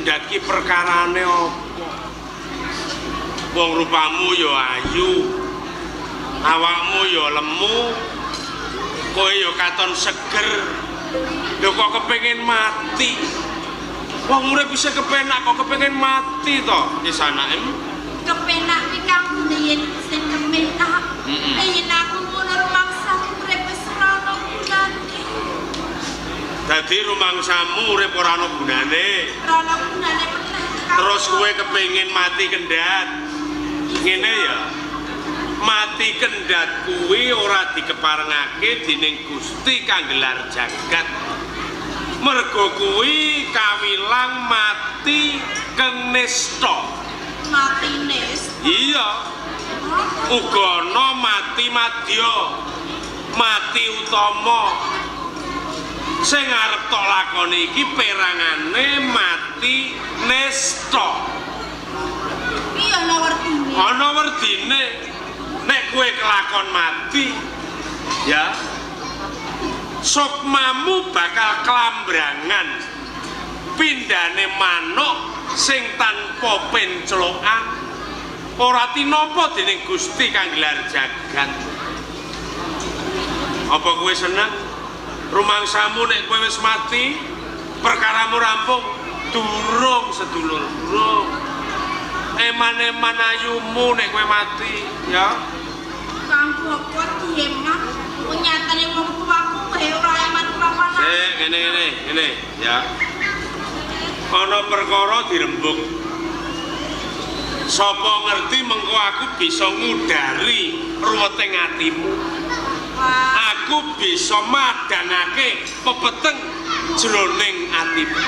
kendhat ki perkarane apa? Wong rupamu ya ayu, awakmu ya lemu, kowe ya katon seger. Lho kok kepengin mati? Wong urip bisa kepenak kok kepengin mati to, Kisana em? Kepenak pi kang yen sing kepenak. Yen aku ngono rumangsa urip wis ora ono gunane. Dadi rumangsamu urip ora ono gunane. Ora ono gunane meneh. Terus kowe kepengin mati kendhat. Ngene ya. Mati kendhat kuwi ora dikeparengake dening Gusti kang gelar jagat. Mergo kuwi kawilang mati kenista. Mati nista. Iya. Uga ana mati madya. Mati utama. Sing arep tok lakoni iki perangane mati nista. Iya ana werdine. Ana werdine. Nek kowe kelakon mati, ya sukmamu bakal kelambrangan pindane manuk sing tanpa penclokan ora tinapa dening Gusti kang gelar jagat. Apa kowe seneng rumangsamu nek kowe wis mati perkaramu rampung? Durung sedulur, durung. Eman-eman ayumu nek kowe mati, ya. Kang Boko dieman, nyatane wong tuaku wae ora eman ora Ngene, ya. Ana perkara dirembuk. Sapa ngerti mengko aku bisa ngudari ruweting atimu. Aku bisa madangake pepeteng jroning atimu.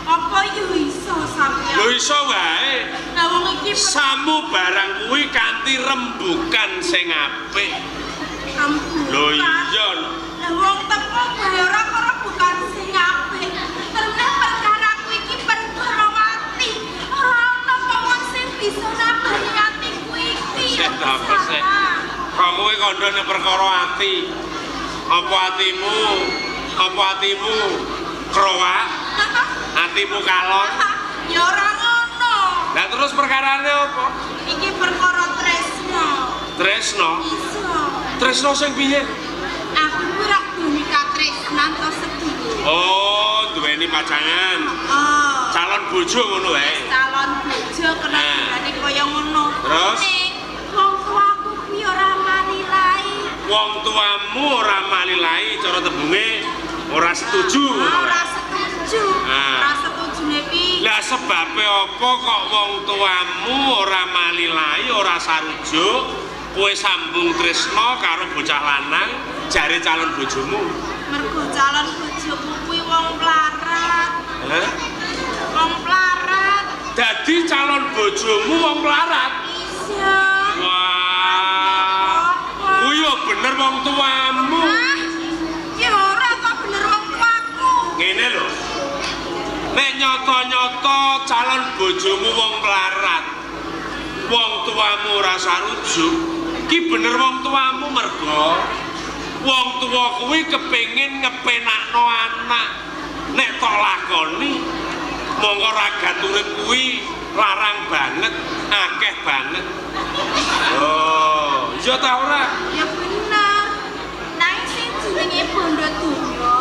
Apa yo iso sampeyan? Lho iso wae. Lah wong iki Samu barang kuwi kanthi rembukan sing apik. ampun. Lho iya. Lah wong teko wae ora karo bukan sing apik. Terus perkara kuwi iki perkara mati. Ora ono wong sing bisa nambani atiku iki. Apa sih? Kok kowe kandha nek perkara ati? Apa atimu krowak? Atimu kalon? Ya ora ngono. Lah terus perkarane apa? Iki perkara tresno. Tresno? Iso. Tresno sing piye? Aku ora duwe katresnan to sedulur. Oh, duweni pacangan. Oh. Calon bojo ngono wae. Calon bojo kena dirani kaya ngono. Terus? Ning wong tuaku kuwi ora malilai. Wong tuamu ora malilai cara tembunge ora setuju ngono Ora wae. setuju. Ah. Ora setujune kuwi. Lah sebabe apa kok wong tuamu ora malilai, ora sarujuk, kowe sambung tresno karo bocah lanang jare calon bojomu? Mergo calon bojoku kuwi wong mlarat. Hah? Wong mlarat. Dadi calon bojomu wong melarat? Iya. Wah. Kuwi yo bener wong tuamu. Ah, ya ora kok bener wong tuaku. Ngene lho. Nek nyata-nyata calon bojomu wong melarat, wong tuamu ora sarujuk, ki bener wong tuamu mergo wong tua kuwi kepengin ngepenakno anak. Nek tok lakoni, monggo ragat urip kuwi larang banget, akeh banget. Oh, iya ta ora? Ya bener. Nang sing jenenge bondo donya,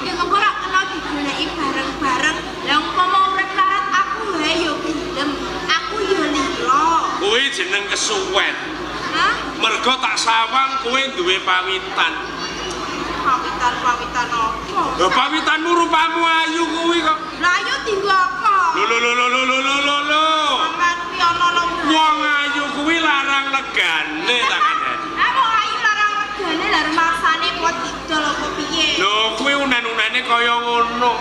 ya mengko ora kena digoleki bareng-bareng. Lah umpama urip larat aku wae ya gelem. Aku ya lilo. Kuwi jeneng kesuwen. Hah? Mergo tak sawang kowe duwe pawitan. Pawitan apa? Lho pawitanmu rupamu ayu kuwi kok. Lah ayo dienggo apa? Lho. Sampeyan kuwi ana lembut. Wong ayu kuwi larang legane tak kandhani. Wong ayu larang regane lah rumangsane kok didol apa piye? Lho kuwi unen-unene kaya ngono.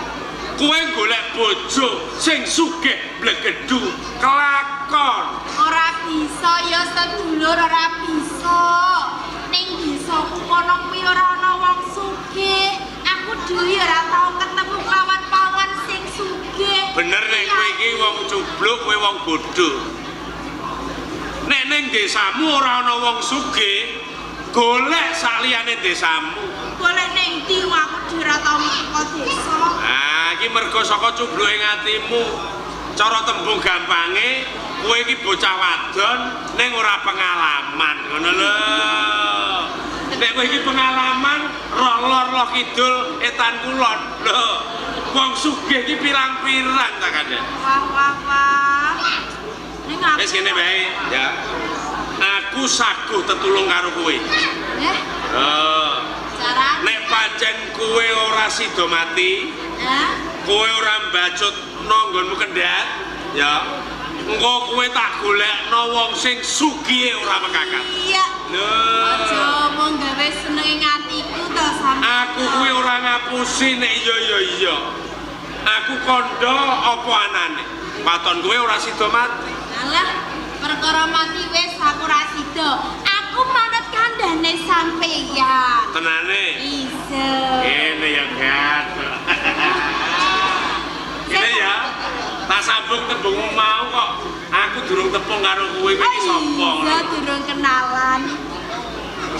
Kowe golek bojo sing sugih blegedu kelakon. Ora bisa ya sedulur, ora bisa. Ning desaku kono kuwi ora ana wong sugih. Aku dhewe ora tau ketemu lawan pawon sing sugih. Bener nek kowe iki wong cubluk, kowe wong bodho. Nek ning desamu ora ana wong sugih, golek saliyane desamu. Golek ning ndi aku dhewe ora tau teko desa. Ah, iki mergo saka cubluke atimu. cara tembung gampange kowe iki bocah wadon ning ora pengalaman ngono lho. Nek kowe iki pengalaman roh lor loh kidul etan kulon lho. Wong sugih iki pirang-pirang tak kandhe. Wah. Ning aku. Wis kene bae ya. Aku saguh tetulung karo kowe. Carane Nek pancen kowe ora sida mati, kowe ora mbacut nanggonmu kendhat, ya. Engko kowe tak golekno wong sing sugihe ora mekakat. Iya. Lho. Aja mung gawe senenge ngatiku to sampe. Aku kuwi ora ngapusi nek iya. Aku kandha apa anane? Waton kowe ora sida mati. Alah, perkara mati wis aku ora sida. Aku manut kandhane sampeyan. Tenane. Iya. Kene ya, Gat. Kene ya. Tak sambung tembungmu mau kok. Aku durung tepung karo kowe iki sapa? Iya, durung kenalan.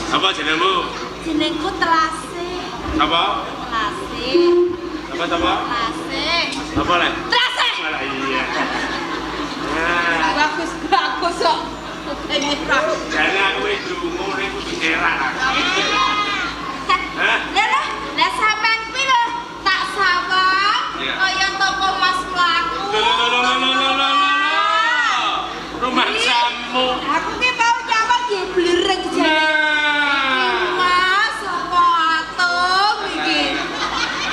Apa jenengmu? Jenengku Telase. Apa? Telase. Apa? Telase. Apa le? Telase. Malah iya. Nah, Bagus kok. Ini kok. jane aku wis dungu ning kudu erak. Hah? Lah sampean kuwi lho tak sawang Iya. kaya toko Mas Mlaku. Rumah jamu. Aku ki mau nyawang nggih blereng jane. Nah, Mas apa atom iki?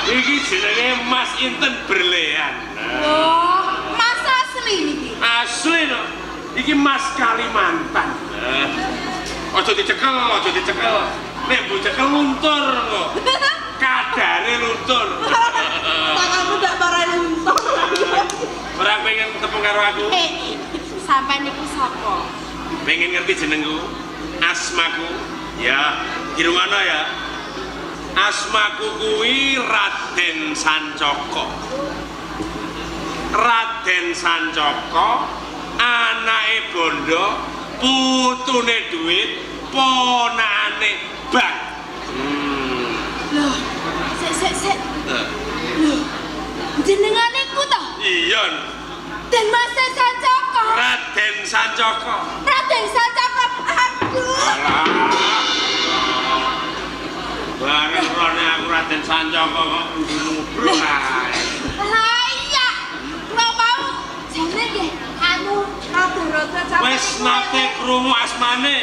iki jenenge Mas Inten Berlean. Oh, Mas asli niki. Asli no. Iki Mas Kalimantan. Ojo dicekel. Nek mbok cekel luntur kok. Kadare luntur. Tanganmu tak parah luntur. Ora pengen ketemu karo aku. Sampean niku sapa? Pengen ngerti jenengku? Asmaku. Ya, dirungono ya. Asmaku kuwi Raden Sancaka. Raden Sancaka anake bondo, putune duit, ponakane bang. Loh, sik. Loh, jenengane ku to? Iya. Den Mas Sancaka. Raden Sancaka. Raden Sancaka. Aduh. Bareng rone aku Raden Sancaka kok ngubruk ae. Lah iya. Kula mau jane nggih anu rada-rada capek. Wis nate krungu asmane.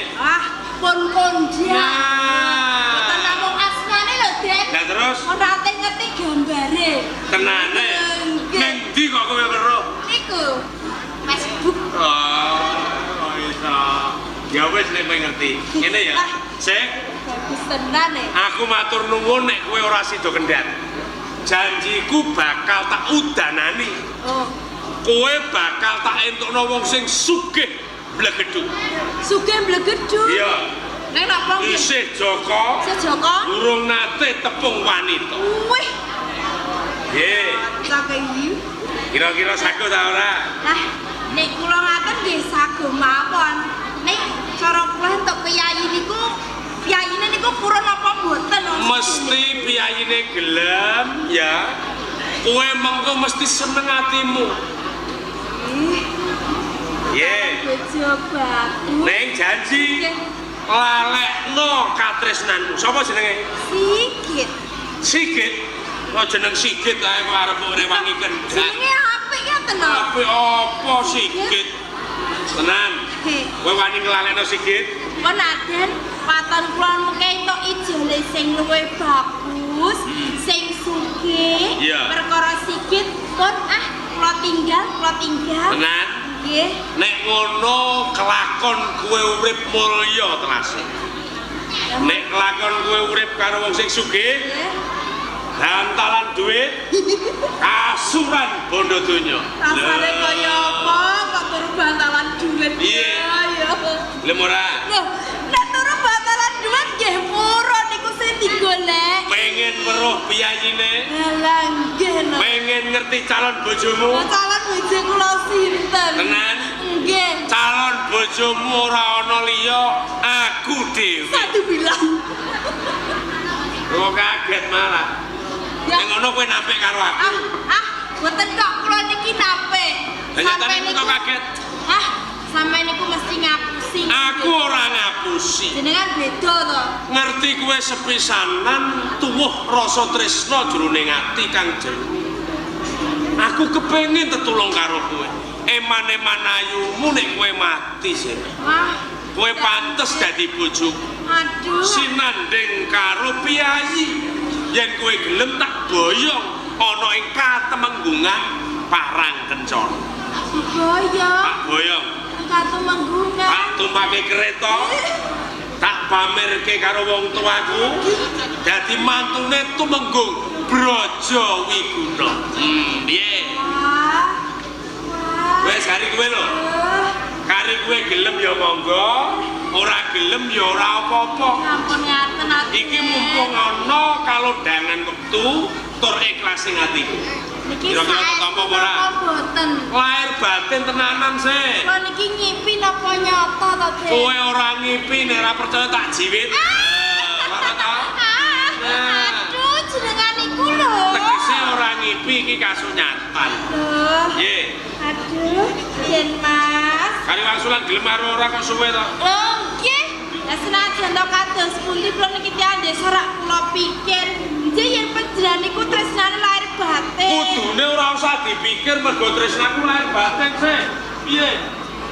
Pun kondya. Nah. Boten namung asmane lho, Den. Lah terus Ora ate ngerti gambare. tenane. Nggih. Ning ndi kok kowe weruh? Niku Facebook. Oh, iso. Ya wis nek kowe ngerti. Ngene ya. Sik, Bagus tenan e. aku matur nuwun nek kowe ora sida kendhat. Janjiku bakal tak udanani. Oh, Kowe bakal tak entukno wong sing sugih blegedhu. sugih mblegedhu. Iya. Nek napa nggih? Isih Joko, Sejoko. durung nate tepung wanita. Wih, Nggih. sakehi. Kira-kira saku ta ora? Lah, nek kula ngaten nggih saged mawon. Nek cara kula entuk piyayi niku, piyayine niku purun apa mboten? Mesti piyayine gelem ya. Kowe mengko mesti seneng atimu. Nggih. Bojo bagus. Neng janji lalekno katresnanmu. Sapa jenenge? Sikit. Sigit. Oh jeneng Sigit ae kok arep rewangi kendhat. Jenenge apik ya tenan. Tapi apa Sigit? Tenan. He, Kowe wani nglalekno Sigit? kok Naden paton kula mengke entuk ijole sing luwih bagus, sing sugih. Iya. Perkara sikit pun kula tinggal. Tenan. Nggih. Nek ngono kelakon kowe urip mulya Telase. Nek kelakon kowe urip karo wong sing sugih, bantalan duit, kasuran bondo donya. Rasane kaya apa kok turu bantalan duit. Iya. Ya. Lem ora Loh, nek turu bantalan duit nggih murah niku sing digolek. pengen weruh piyayine, Alah nggih. pengen ngerti calon bojomu. Calon bojo kula sinten? Tenan? Nggih. Calon bojomu ora ana liya, aku dhewe. Satu bilang. Kok kaget malah. Ya. Nek ngono kowe nampik karo aku. Boten kok kula niki nape. Sampai niku kaget. Hah, sampai niku mesti ngapusi. Aku ora ngapusi. Jenengan beda to. Ngerti kowe sepisanan tuwuh rasa tresna jroning ati Kang Jero. Aku kepengin tetulung karo kowe. Eman-eman ayumu nek kowe mati sih. Wah, kowe pantes dadi bojoku. aduh. Sinanding karo piyayi. Yen kowe gelem tak boyong ana ing Katemenggungan Parang Kencana. Boyong. Tak boyong. Katemenggungan. Tak tumpake kereta. Tak pamerke karo wong tuaku. Dadi mantune Tumenggung Brajawiguna. Piye? Wes kari kowe lho. Kari kowe gelem ya monggo, ora gelem ya ora apa-apa. Ampun ngaten ati. Iki mumpung ana kalodhangan wektu tur ikhlas ing atiku. Niki Kira-kira ketampa apa ora? Mboten. Lahir batin tenanan sih. Kok niki nyipi napa nyata to, Dek? Kowe ora ngipi nek ora percaya tak jiwit. Ora ta? Aduh, jenengan niku lho. Tegese ora ngipi iki kasunyatan. Loh. Nggih. Aduh, yen Mas. Kari wangsulan gelem karo ora kok suwe to? Loh, nggih. Lah senajan to kados pundi kula niki tiyang desa rak kula pikir. Nggih yen panjenengan niku tresnane lahir batin. Kudune ora usah dipikir mergo tresnaku lahir batin sih. Piye?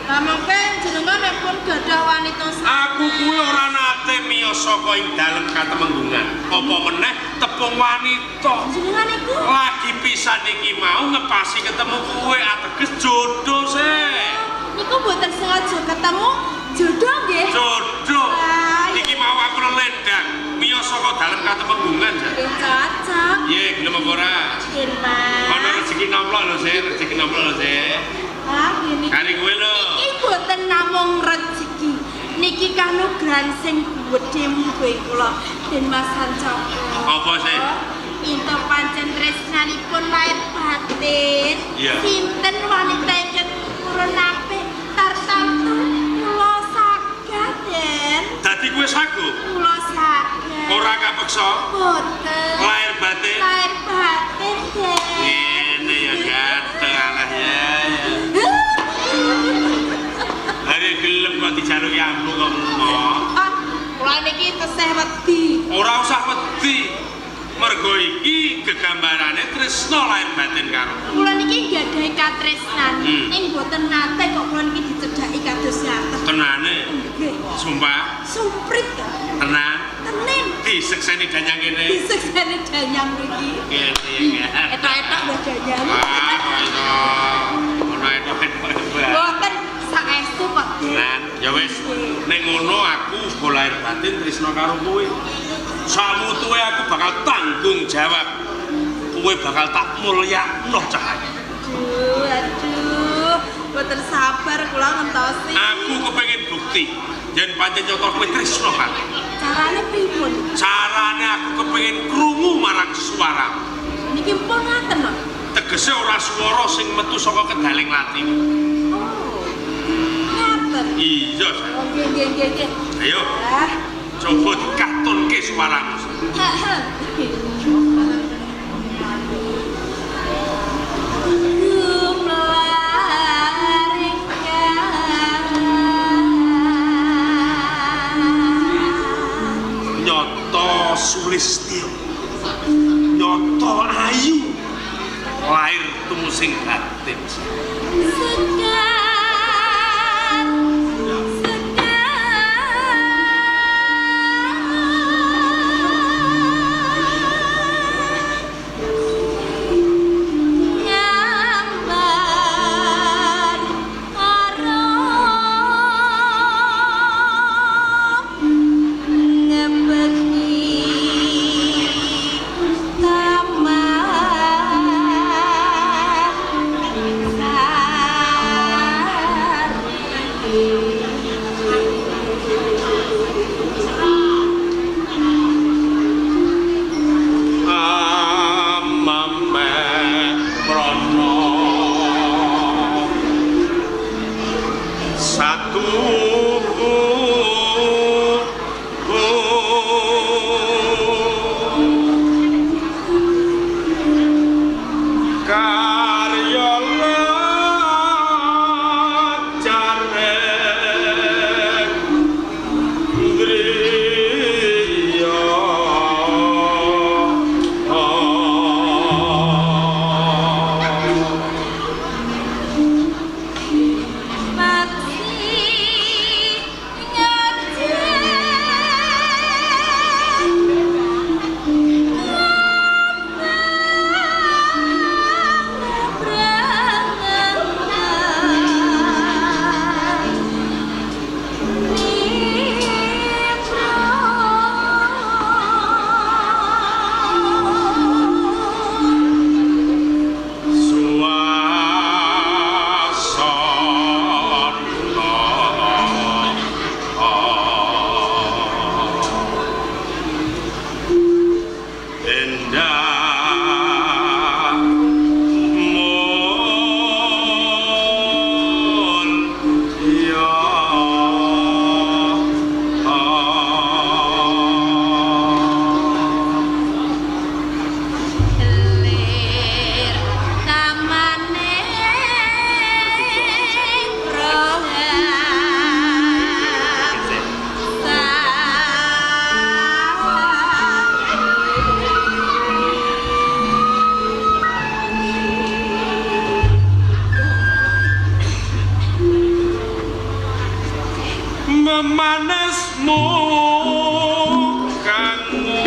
Lah mengke jenengan nek pun gadah wanita Aku kuwi ora nate miyos saka ing dalem Katemenggungan. Apa meneh tepung wanita. jenengan niku Lagi pisan iki mau ngepasi ketemu kowe ateges jodoh sih. niku mboten sengaja ketemu jodoh nggih. Jodoh. Ah, iya. Iki mau aku lendang miyos saka dalem Katemenggungan ya. Nggih cocok. Ye, gelem apa ora? Nggih, Mas. Ana rezeki nomplok lho sih, rezeki nomplok lho sih. Ah, nggih niki. Kari kowe lho. Iki mboten namung rezeki. Niki kanugrahan sing gedhe muga kula den Mas Sancaka. Apa sih? Pinto pancen tresnanipun lahir batin. Iya. Sinten wanita ingkang purun apik tartamtu kula saged den. Dadi kowe sagu? Kula saged. Ora kapeksa? Boten. Lahir batin? Lahir batin den. Ini ya gatel alah ya. Hari gelem kok dijaluki ambu kok ngomong. Ah, kula niki tesih wedi. Ora usah wedi. Mergo iki gegambarane tresna lahir batin karo. Kula niki gadhahi katresnan, ning boten nate kok kula niki dicedhaki kados ngaten. Tenane. Nggih. Sumpah, Sumprit to. tenan. Tenen Disekseni danyang kene. disekseni danyang mriki. Ngene ya. Etok-etok mbah danyang. Ah, ono. Ono etok-etok. Boten saestu kok. Nah, ya wis. Nek ngono aku uga lahir batin tresna karo kowe. Samutuwe aku bakal tanggung jawab. Kowe bakal tak mulyakno cahaya. Aduh, boten sabar kula ngentosi. Aku kepengin bukti yen pancen nyata kowe tresna kan. Carane pripun? Carane aku kepengin krungu marang suara. Niki pun ngaten lho. Tegese ora swara sing metu saka kedaling latimu. Oh. Ngaten. Iya, Sayang. Oh, nggih nggih nggih. Ayo, Ah. coba dikatonke suaramu. Nyoto Sulistyo, nyoto ayu, lahir tumusing batin. endah mulya Lir tamane memanesmu kanggo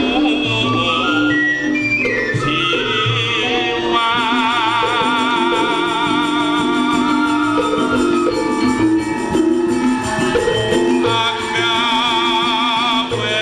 jiwa agawe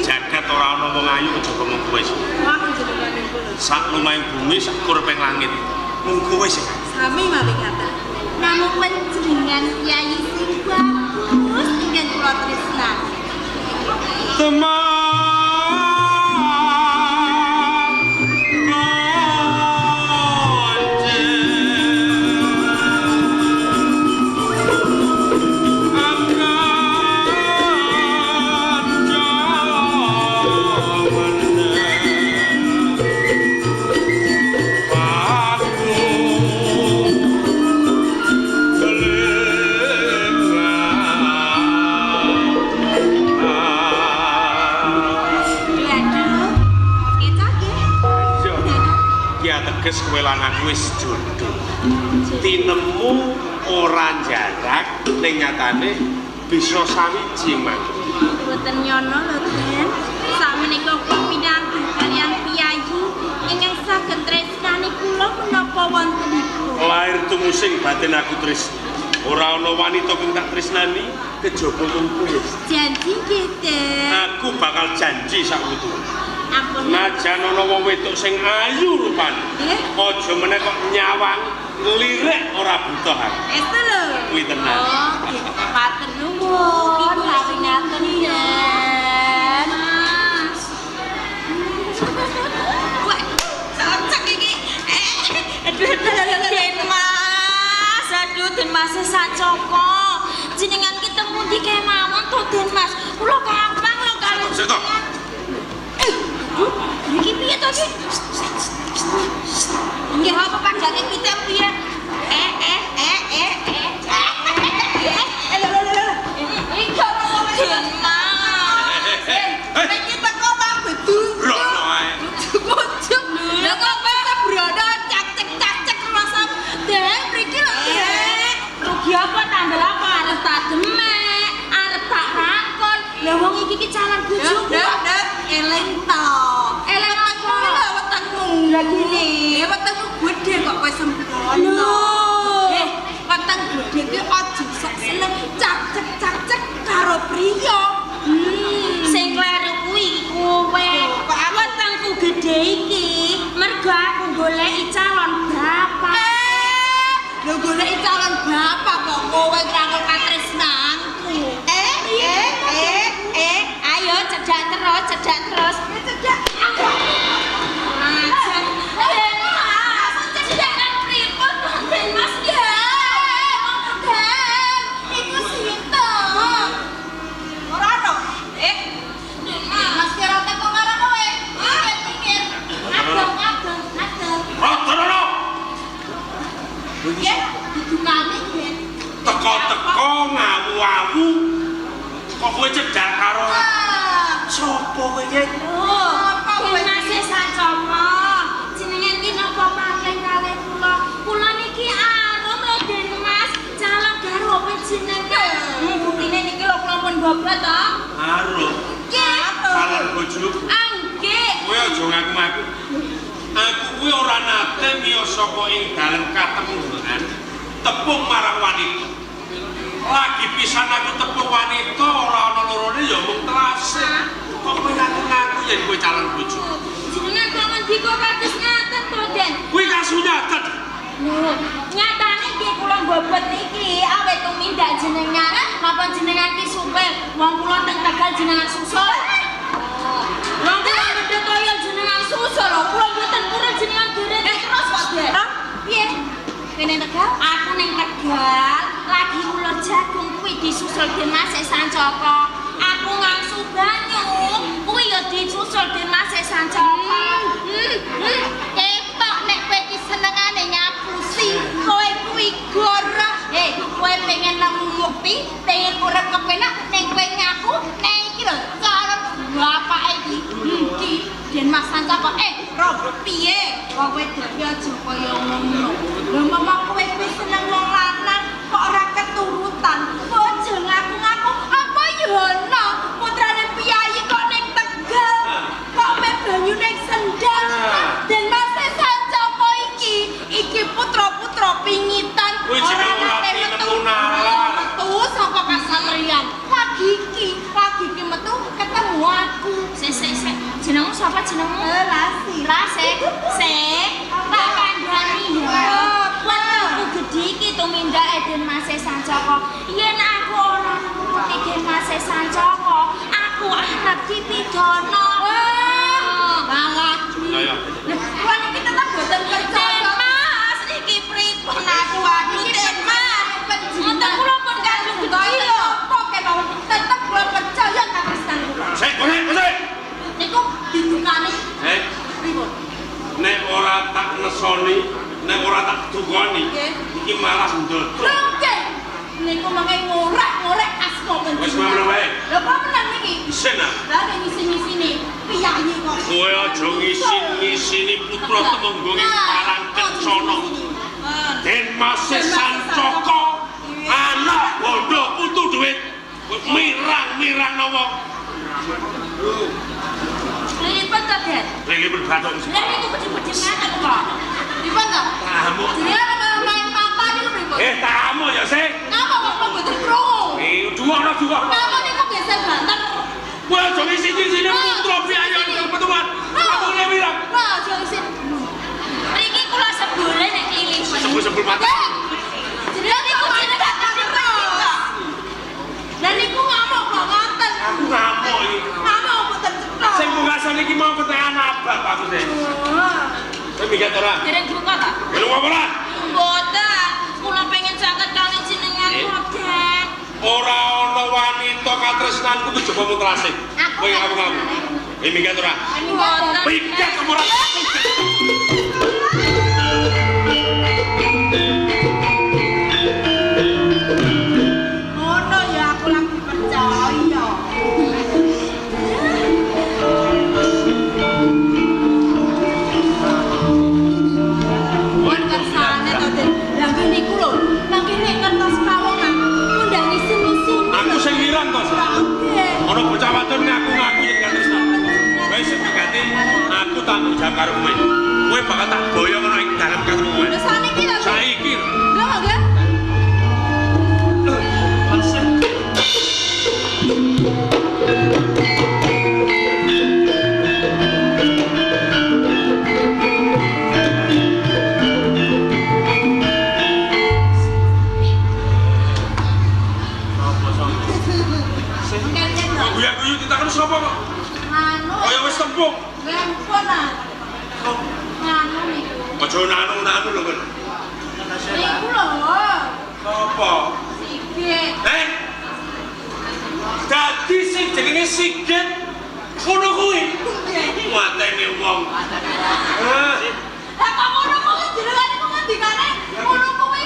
jagat ora ana wong ayu aja ngomong kowe sih. Wah, jenengane kula. Sak lumahing bumi sak kurpeng langit. Mung kowe sih. Sami mawon kata. Namung panjenengan Kyai sing bagus ingkang kula tresnani. Teman teges kowe lan aku wis jodoh. Tinemu ora jarak ning nyatane bisa sawiji mang. Boten nyono lho, Den. Sakmenika kula pinanggih kaliyan piyayi ingkang saged tresnani kula menapa wontenipun. Lair tumusing batin aku tresna. Ora ana wanita kang tak tresnani kejaba mung kowe. Janji nggih, Den. Aku bakal janji sak wutu. Ampun. Najan ana wong wedok sing ayu rupane. Aja meneh kok nyawang lirik ora butuhan. Itu lho. Kuwi tenan. Oh, matur nuwun. Sami ngaten yen. Mas. Wah, cocok iki. Den Mas. Aduh, Den Mas Sancoko. Jenengan ki teng pundi kemawon to, Den Mas? Kula gampang lho karo jenengan. Iki piye to iki? Nggih apa padane pitem piye? Iki teko Pak Bedu. Rono ae. Muncul. Lha kok bisa brono cacek-cacek rasa. Den, mriki lho. Rugi apa tandel apa arep tak demek, arep tak rakon. Lah wong iki ki calon bojoku. Ndek, eling to. Eling apa? Lha wetengmu. Lah gini, wetengmu gedhe kok kowe sembrono. Weteng gedhe ki aja sok seneng cacek-cacek karo priya. Sing kleru kuwi kowe. Wetengku gedhe iki mergo aku goleki calon bapak. Lho goleki calon bapak kok kowe kanggo katresnanku. Ayo cedak terus. Cedak. Cedak kan pripun Den Mas ya? Den, iku sinten? Ora ono. Den Mas kira teko karo kowe. Pikir. Adong. Rono. Ya, didukane Den. Teko-teko ngawu-awu. Kok kowe cedak karo sapa kowe iki? Mas Sancoko. Jenengan ki napa pancen kalih kula? Kula niki arum lho Den Mas, calon garwa jenengan. Buktine niki lho kula pun bobot to. Arum. Nggih. Calon bojoku. Nggih. Kowe aja ngaku-ngaku. Aku kuwi ora nate miyos saka ing dalem katemunggan tepung marang wanita. Lagi pisan aku tepung wanita ora ana lorone ya mung telase. Kok kowe ngaku-ngaku yen kowe calon bojo. Jenengan kok ngendika kados ngaten to, Den? Kuwi kasunyatan. Lho, nyatane nggih kula bobot niki awet tumindak jenengan. Napa jenengan ki supir? Wong kula teng Tegal jenengan susul. Wong kula medhot kaya jenengan susul lho. Kula mboten purun jenengan deret terus kok, Den. Piye? Kene Tegal? Aku ning Tegal, lagi ulur jagung kuwi disusul Den Mas Sancoko. Aku ngangsu banyu, kuwi ya disusul Den Mas Sancoko. Ketok nek kowe iki senengane nyapusi, kowe kuwi goro. Kowe pengen nemu mukti, pengen urip kepenak ning kowe ngaku nek iki lho calon bapak iki. Iki Den Mas Sancoko. Rob piye? Kowe dhewe aja kaya ngono. Lha mama kowe kuwi seneng wong lanang kok ora keturutan. Bojo ngaku-ngaku apa ya ono putrane piyayi kok ning Tegal. Kok me banyu ning sendang. Den Mas Sancoko iki putra-putra pingitan. Kuwi jeneng ora metu nalar. Metu saka kasatriyan. Lagi iki metu ketemu aku. Sik. Jenengmu sapa jenengmu? Lase. Tak kandhani ya. Wetengku gedhe iki tumindak Den Mas Sancoko. Yen aku ora nuruti Den Mas Sancoko, aku arep dipidana. Banget. Ya. Lah, iki tetep boten percaya. Mas, iki pripun aku Den Mas? Ngoten kula pun kandung gedhe lho. Pokoke mawon tetep kula percaya katresnan kula. Sik. Niku didukani. Pripun? Nek ora tak nesoni, nek ora tak dukoni, iki malah ndodok. Nggih. Niku mangke ngorek-ngorek asma ben. Wis mamre wae. Lha kok menang niki? Isin ah. Lah nek ngisi-ngisine piyayi kok. Kowe aja ngisi-ngisini putra temenggung ing Parang Kencana. Den Mas Sancoko, anak bondo putu duit. Mirang wong. Lipet ta, Den? Lagi berbatok. Lah niku pecih-pecih ngaten kok. Lipet ta? Tamu. Jenengan main papa niku pripun? Tamu ya sih. Napa kok mboten krungu? Dua. Napa niku geser banter? Kowe aja ngisi-ngisini putra piyayi ing petuan. saiki mau ketekan abang aku sih. Kowe mikir ora? Dereng bunga ta? Belum apa ora? Mboten. Kula pengen caket kali jenengan Raden. Ora ana wanita katresnanku kejaba mutlase. Kowe ngaku-ngaku. Kowe mikir ora? Mboten. Mikir kamu ora. Ngono ya aku lagi percaya. Pun kersane to, Den. Lah niku lho, mangkene kertas pawongan. Undang isin-isin. Aku sing ngiran to. Ana bocah wadon ngaku-ngaku yen katresnan. Wis ganti aku tanggung jawab karo kowe. Kowe bakal tak boyong ana ing dalam ketemuan. Lah saniki lho. Saiki. Lho nggih. Guyu-guyu ditakon sapa kok? Anu. Kaya wis tembung. Lempon ah. Anu niku. Aja nanu-nanu lho kan. Niku lho. Apa? Sigit. Dadi sing jenenge Sigit ngono kuwi. Matene wong. Lah kok ngono kuwi jenengan niku ngendikane ngono kuwi.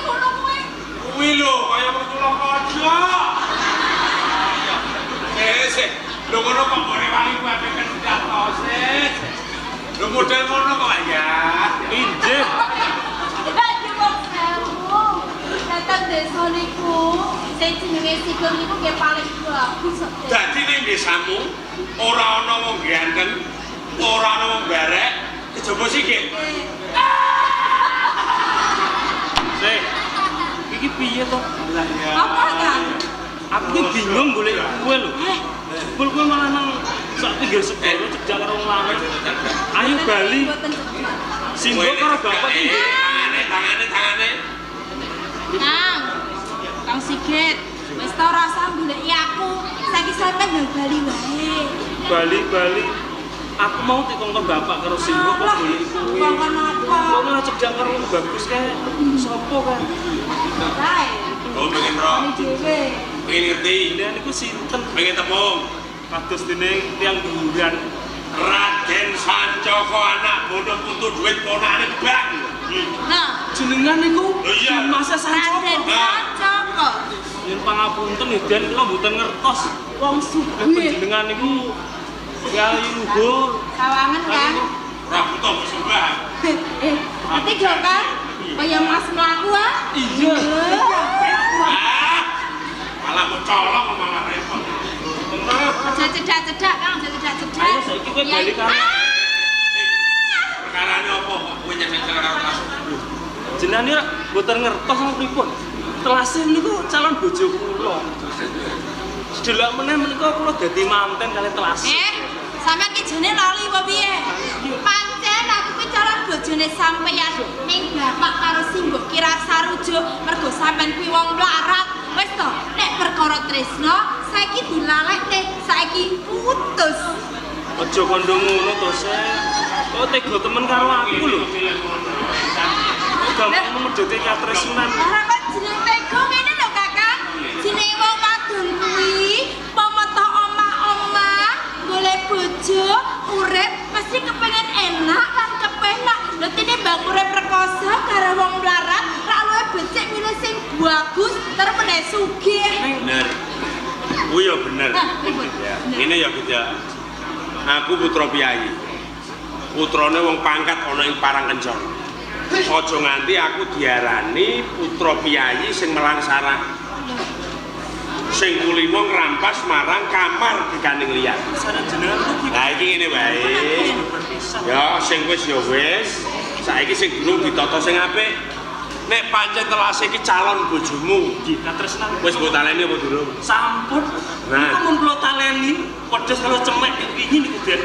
Kuwi lho kaya pertulung kaca. Sik. Lho ngono kok ora wani kuwi kan datose. Lho model ngono kok ya. Injih. Aduh wong sewu. Datang desa niku sing jenenge Sigit niku nggih paling bagus. Dadi ning desamu ora ana wong ganteng, ora ana wong barek, kejaba Sigit. Sik. Iki piye to? Lah ya. Apa kan? Aku ki bingung golek kowe lho. Jebul kowe malah nang sak pinggir segara cedhak karo wong lanang. Ayo bali. Singgo karo bapak iki. Tangane. Kang Sigit, wis ta ora usah goleki aku. Saiki sampean nang Bali wae. Bali. Aku mau dikongkon bapak karo Singgo kok golek kowe. Kongkon apa? Kok malah cedhak karo wong bagus kae. Sopo kan? Kae. Oh, pengen roh. Ini dhewe. Pengen ngerti. Dia niku sinten? Pengen tepung. Kados dene tiyang dhuwuran. Raden Sancaka anak bodoh putu duit ponakane Bang. Nah, Jenengan niku Lho iya. Mas Raden Sancaka. Sancaka. Yen pangapunten Den kula mboten ngertos. Wong Lah sugih. panjenengan niku kali luhur. Sawangan kan? Ora butuh sembah. Nanti yo kan? Kaya Mas mlaku ah. Iya. Ah. Malah mencolok malah repot. Aja cedak-cedak Kang, aja cedak-cedak. Ayo saiki kowe bali karo Perkarane apa kok kowe nyampe karo kelas? jenenge mboten ngertos nang pripun. Telase niku calon bojo kula. Sedelok meneh menika kula dadi manten kali telas. Sampeyan ki jene lali apa piye? Pancen aku ki calon bojone sampeyan ning bapak karo Singgo kira sarujuk mergo sampeyan kuwi wong mlarat. Wis to, nek perkara tresno saiki dilalekne, saiki putus. Aja kandha ngono to, Sek. Kok tega temen karo aku lho. Kok gampang medhote katresnan. Ora kok jeneng tega ngene lho, Kakang. Jenenge wong wadon kuwi pamata omah-omah, golek bojo, urip mesti kepengin enak lan kepenak. Lha tinimbang urip rekoso karo wong mlarat, ra luwih becik milih sing bagus terus meneh sugih. Bener. Kuwi ya bener. Ini ya gitu ya. Aku putra piyayi. Putrane wong pangkat ana ing Parangkencana. Aja nganti aku diarani putra piyayi sing melangsara. Sing kulino ngrampas marang kamar dikaning liyan. Saran jenengan ku Lah iki ngene wae. Ya sing wis ya wis. Saiki sing durung ditata sing apik. Nek pancen telase iki calon bojomu, nggih katresnan. wis mbok taleni apa durung? Sampun. Nah. Niku mun kula taleni padha karo cemek wingi niku Den.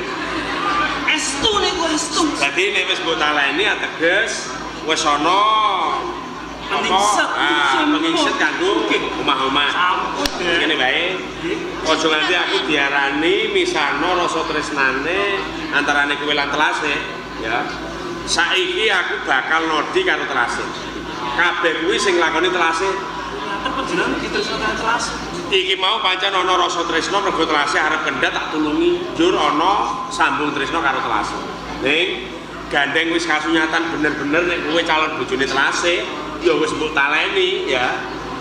Estu niku estu. Dadi nek wis mbok taleni ateges wis ana Pengiset kanggo omah-omah. Sampun, Den. Ngene wae. Aja nganti aku diarani misano rasa tresnane antarane kowe lan Telase, ya. Saiki aku bakal nodi karo Telase. Kabeh kuwi sing nglakoni Telase. Ternyata panjenengan ditresno karo Telase. Iki mau pancen ana rasa tresno mergo Telase arep kendhat tak tulungi. Njur ana sambung tresno karo Telase. Ning gandeng wis kasunyatan bener-bener nek kowe calon bojone Telase, ya wis mbok taleni ya.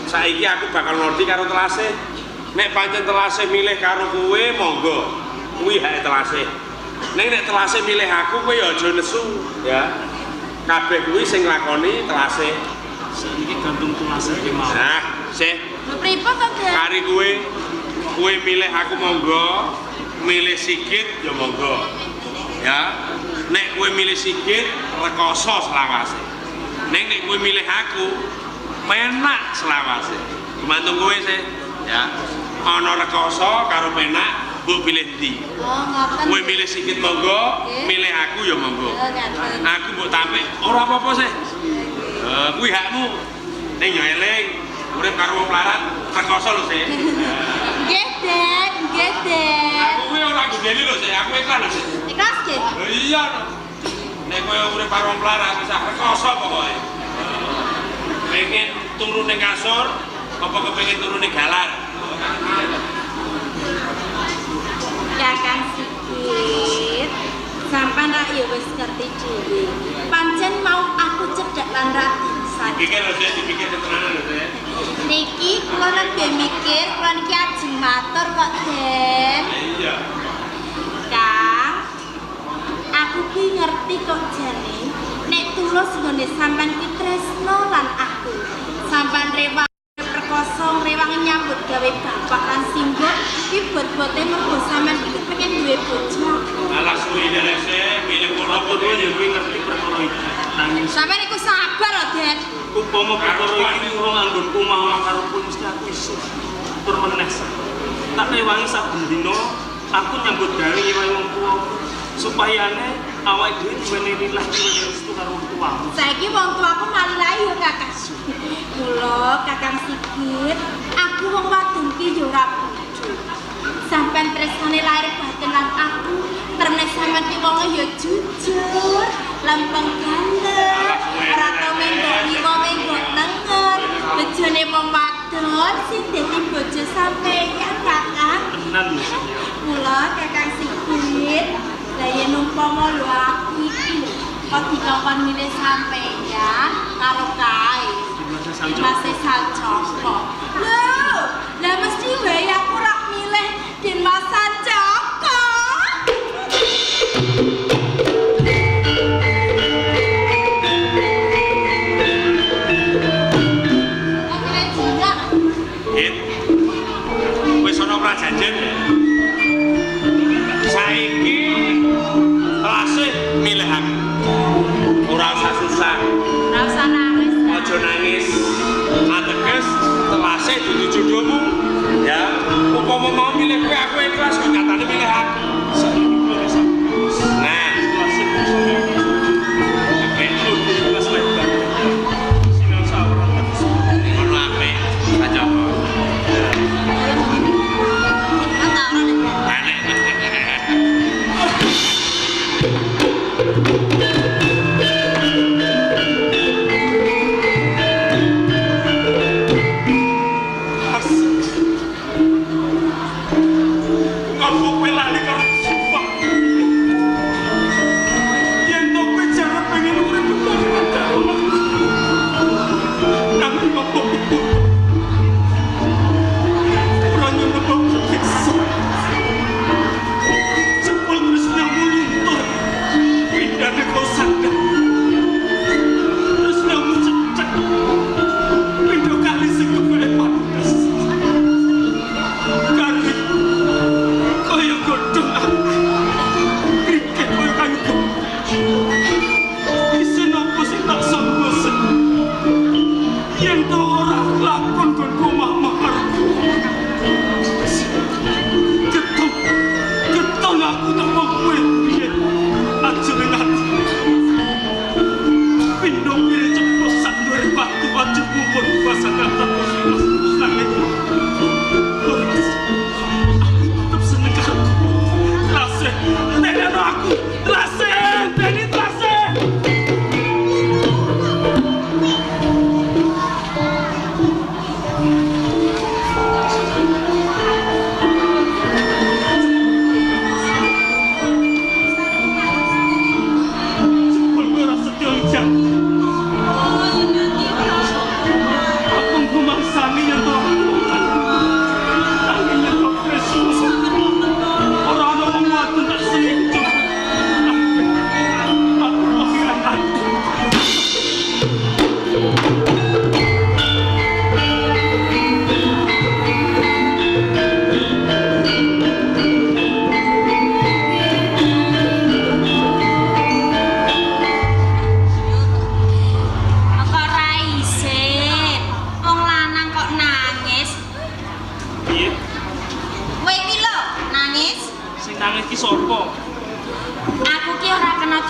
Saiki aku bakal nodi karo Telase. Nek pancen Telase milih karo kowe, monggo. Kuwi hak Telase. Ning nek Telase milih aku, kowe ya aja nesu ya. Kabeh kuwi sing nglakoni Telase. Saiki gantung Telase iki mau. Nah, sih. Lho pripun to, Den? Kari kowe milih aku monggo, milih Sigit ya monggo. Ya. Nek kowe milih Sigit, rekoso selawase. Nek kowe milih aku, penak selawase. Gumantung kowe sih, ya. Ana rekoso karo penak, mbok pilih ndi? Oh, ngoten. Kowe milih Sigit monggo, milih aku ya monggo. Oh, ngoten. Aku mbok tampik, ora apa-apa sih. Kuwi hakmu. Ning yo eling, urip karo wong larat rekoso lho sih. Nggih, Den. Nggih, Den. Aku kuwi ora gudeli lho sih, aku ikhlas lho sih. Ikhlas nggih? Lho iya no. Nek kowe urip karo wong larat wis rekoso pokoke. Pengen turu ning kasur, apa kepengin turu ning galar? Kakang Sigit, sampean ra ya wis ngerti dhewe. Pancen mau aku cedhak lan rati Iki kan lho sih dipikir tenanan lho sih. niki kula lebih mikir kula niki ajeng matur kok, Den. Iya. Kang, aku ki ngerti kok jane nek tulus nggone sampean ki tresno lan aku. Sampean rewang perkoso rewang nyambut gawe bapak lan simbok ki bot-bote mergo sampean iki pengen duwe bojo. Alah suwi dhewe sih, milih kula Aku tuh ya kuwi ngerti perkara iki. Nanging Sampean iku sabar lho, Den. upama perkara iki urung anggonku omah karo pun mesti aku iso tur meneh. Tak rewangi saben dina aku nyambut gawe nyewahi wong tuwa supayane awake dhewe diwenehi lah diwenehi restu karo wong tuwa. Saiki wong tuaku malah layu Kakak. Kula Kakang Sigit, aku wong wadon ki yo ora bodho. Sampeyan tresnane lahir batin lan aku, terus sampeyan ki wong yo jujur, lempeng ganteng, ora tau menggok nengen. Bojone wong wadon sing dadi bojo sampeyan Kakang. Tenan lho sih. Kula Kakang Sigit, lah yen umpama lho aku iki lho, kok dikongkon milih sampeyan karo kae. Masih Sancoko. Lho, lah mesti wae aku rak milih Dimas Sancoko. Hit. Wis ana prajanjen. Saiki Telase milih aku. Ora usah susah. Ora usah nangis. Aja nangis. Ateges Telase dudu jodohmu. Ya, upama mau milih kowe aku ikhlas kok aku. Telasen, Deni telasen.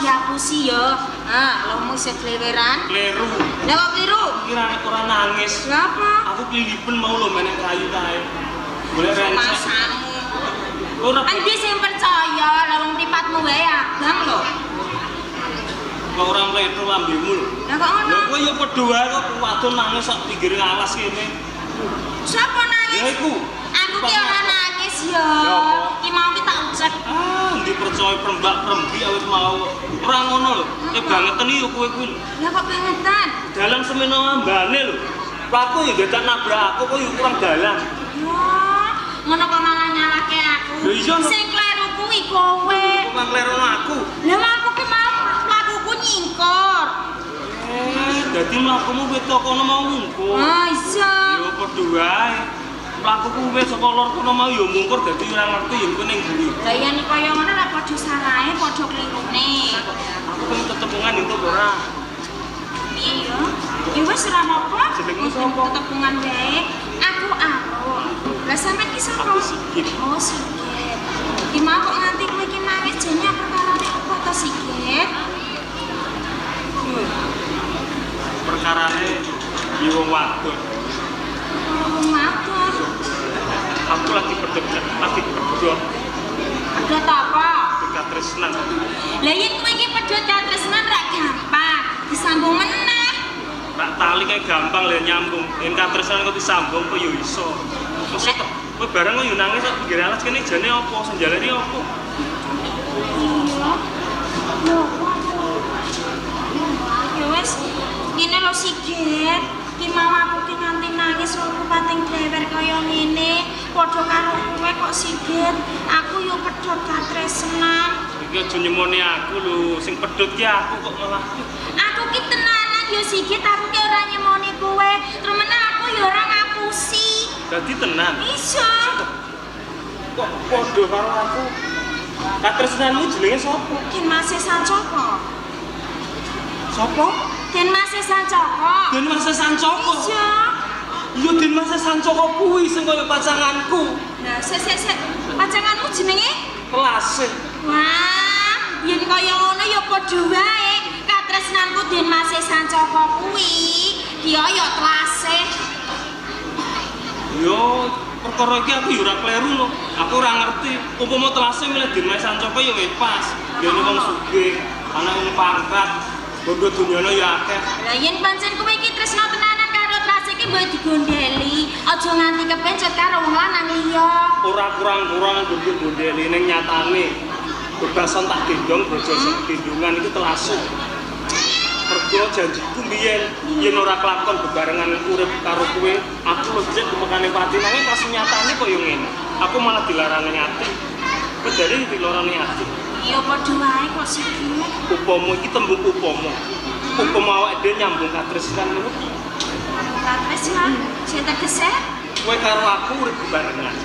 Diapusi ya. Lomu isih kleweran. Kleru. Lah kok kliru? Kira ora nangis. Lha apa? Aku kelilipen mau lho meneng kayu kae. Golek rensek. Masamu. Ora Endi sing percaya lah wong mripatmu wae abang lho. kok ora mlebu ambemu lho. Lah kok ngono? Lha kowe ya padha wae kok wadon nangis sak pinggir ngalas kene. Siapa nangis? Ya iku. Aku ki ora nangis ya. Ki mau ki tak ucek. Ndi percaya perembak-perembi awit mau. Ora ngono lho. Bangeten iki kowe kuwi. Lah kok bangetan? Dalan semeno ambane lho. Aku ya dadak nabrak aku kok ya kurang dalan. Wah, ngono kok malah nyalake aku. Lho iya. Sing kleru kuwi kowe. Kok klerono aku? Lah aku ki mau mlakuku nyingkor. Dadi mlakumu wit kono mau ngungkur. Ah, iya. Ya padha wae. Mlakuku wis saka lor kono mau ya ngungkur dadi ora ngerti ya kowe ning ndi. Lah yen kaya ngono lek padha salahe padha klirune. Aku pengen tetepungan entuk ora. Iya. Ya wis ora apa-apa. Jenengmu sapa? Tetepungan wae. Aku. Lah sampean ki sapa? Aku Sigit. Oh, Sigit. Ki mau kok nganti kowe ki nangis jane perkarane apa to, Sigit? Perkarane di wong wadon. Wong wadon. Aku lagi berdeket, lagi berdua. Ada apa? Dekat tresnan. Lah yen kowe iki pedhot katresnan ra gampang. Disambung meneh. Tak tali kayak gampang lah nyambung. Yen katresnan kok disambung kok yo iso. Mesti kowe bareng kok yo nangis sak pinggir alas kene jane apa? Senjalane apa? Iya. Ya wis, ngene lho Sigit. Ki mau aku ki nganti nangis wong pating klewer kaya ngene, padha karo kowe kok Sigit. Aku yo pedhot katresnan. Iki aja nyemoni aku lho, sing pedhot ki aku kok malah. Aku ki tenanan yo Sigit, aku ki ora nyemoni kowe. Tremene aku yo ora ngapusi. Dadi tenan. Iso. Kok padha karo aku. Katresnanmu jenenge sapa? Ken Mas Sancoko. Sapa? Den Mas Sancoko. Den Mas Sancoko. Iya. Iya Den Mas Sancoko kuwi sing kaya pacanganku. Lah sik. Pacanganmu jenenge? Kelase. Wah, yen kaya ngono ya padha wae. Katresnanku Den Mas Sancoko kuwi, dia ya telase. Yo, perkara iki aku yo ora kleru lho. Aku ora ngerti. Upama telase milih Den Mas Sancoko ya wis pas. Dene wong sugih, ana wong pangkat, bondo dunyane ya akeh. Lah yen pancen kowe iki tresna tenanan karo telase iki mbok digondheli, aja nganti kepencet karo wong lanang liya. Ora kurang-kurang gondel-gondeli ning nyatane. Bebasan tak gendong bojo gendongan iku telase. Mergo janjiku mbiyen yen ora kelakon bebarengan urip karo kowe, aku becik kemekane pati nanging pas nyatane koyo ngene. Aku malah dilarani ati. Kowe jare dilarani ati. Iya padha wae kok Sigit. Upama iki tembung upama. Upama awake dhewe nyambung katresnan ngono. Katresnan sing tegese Kowe karo aku urip bebarengan.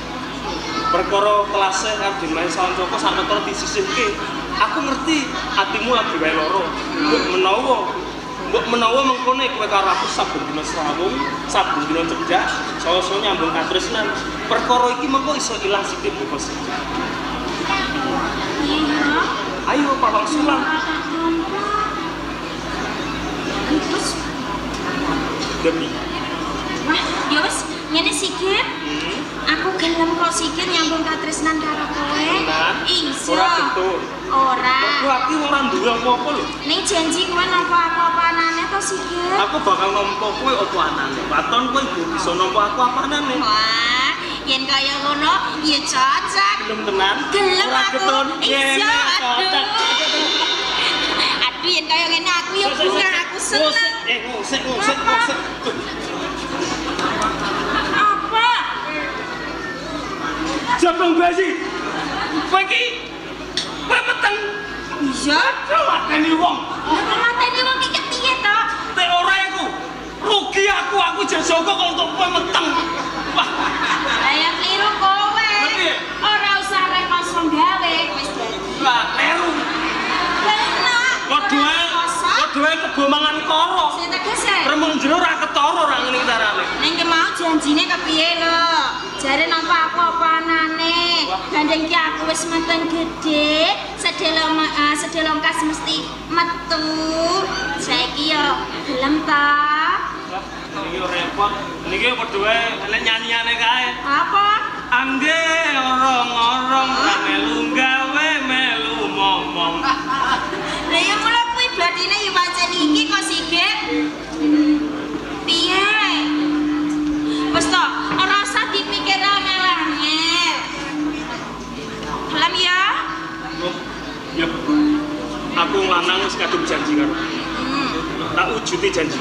Perkara kelase karo Den Mas Sancoko sakmetara disisihke. Aku ngerti atimu lagi wae loro. Mbok menawa mengkone kowe karo aku saben dina srawung, saben dina cedhak, sawo-sawo nyambung katresnan. Perkara iki mengko iso ilang sithik bos. iya. Ayo Pawang Sulang. Terus Demi. wah, ya wis ngene Sigit. Aku gelem kok Sigit nyambung katresnan karo kowe. Tenan? Iso. Ora betul. Ora. Mergo aku ora duwe apa-apa lho. Ning janji kowe nampa aku apa anane to Sigit? Aku bakal nampa kowe apa anane. Waton kowe bisa nampa aku apa anane. Wah, yen kaya ngono ya cocok. Gelem tenan? Gelem Ora aku. keton. Iya, Cocok. Aduh, yen kaya ngene aku ya bunga aku seneng. Ngosek. Apa? Jabang basi. Kowe iki kowe meteng. Iya. Mateni wong. Lah mateni wong iki piye to? Nek ora iku rugi aku jajaga kok untuk kowe meteng. Wah, Lah yang kliru kowe. Piye? Ora usah rekoso gawe wis dadi. lah kleru. Enak. Padha kebo mangan karo. Sing tegese. Remung jero ora ketara ora ngene carane. Ning ki mau janjine kepiye lho? Jare nampa aku apa anane? Gandeng ki aku wis meteng gedhe, sedelongkas mesti metu. Saiki yo gelem ta? Niki repot. Niki padha wae nek nyanyiane kae. Apa? Angge orong-orong melu gawe melu momong. Lah ya mula kuwi bathine yo pancen iki kok Sigit. Piye? Wes to, ora usah dipikir angel-angel. Gelem ya? Ya. Aku lanang wis kadung janji karo. Tak wujuti janji.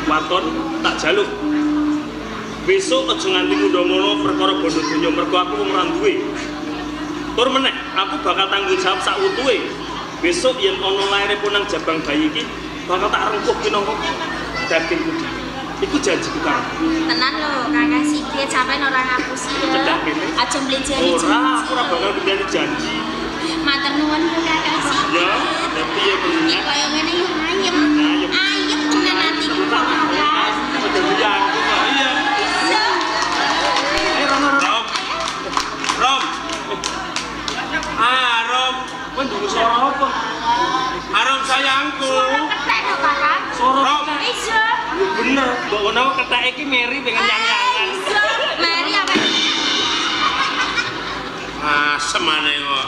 Waton tak jaluk. Besok aja nganti ngundha-ngono perkara bondo donya mergo aku wong ora duwe. Tur meneh, aku bakal tanggung jawab sak utuhe. Besok yen ana lairipun nang jabang bayi iki bakal tak rengkuh minangka dagingku dhewe. Iku janjiku karo. Tenan lho, Kakak Sigit sampean ora ngapusi ya. Cedak kene. Aja mlenjani Ora, aku ora bakal ngendani janji. Matur nuwun lho Kakak Sigit. Ya, tapi ya Iki bener. kaya ngene yo ayem. Ayem. Ayem tenan atiku kok Kakak. Ada janji kok. Iya. Iso. Rom. Rom. Kowe ndungu suara apa? Rom sayangku. Suara ketek lho Kakak. Suara Rom. ketek. Iso. Ya bener, mbok ngono ketek iki Mary pengen nyang-nyangan. Iso. Mari apa? Semane kok.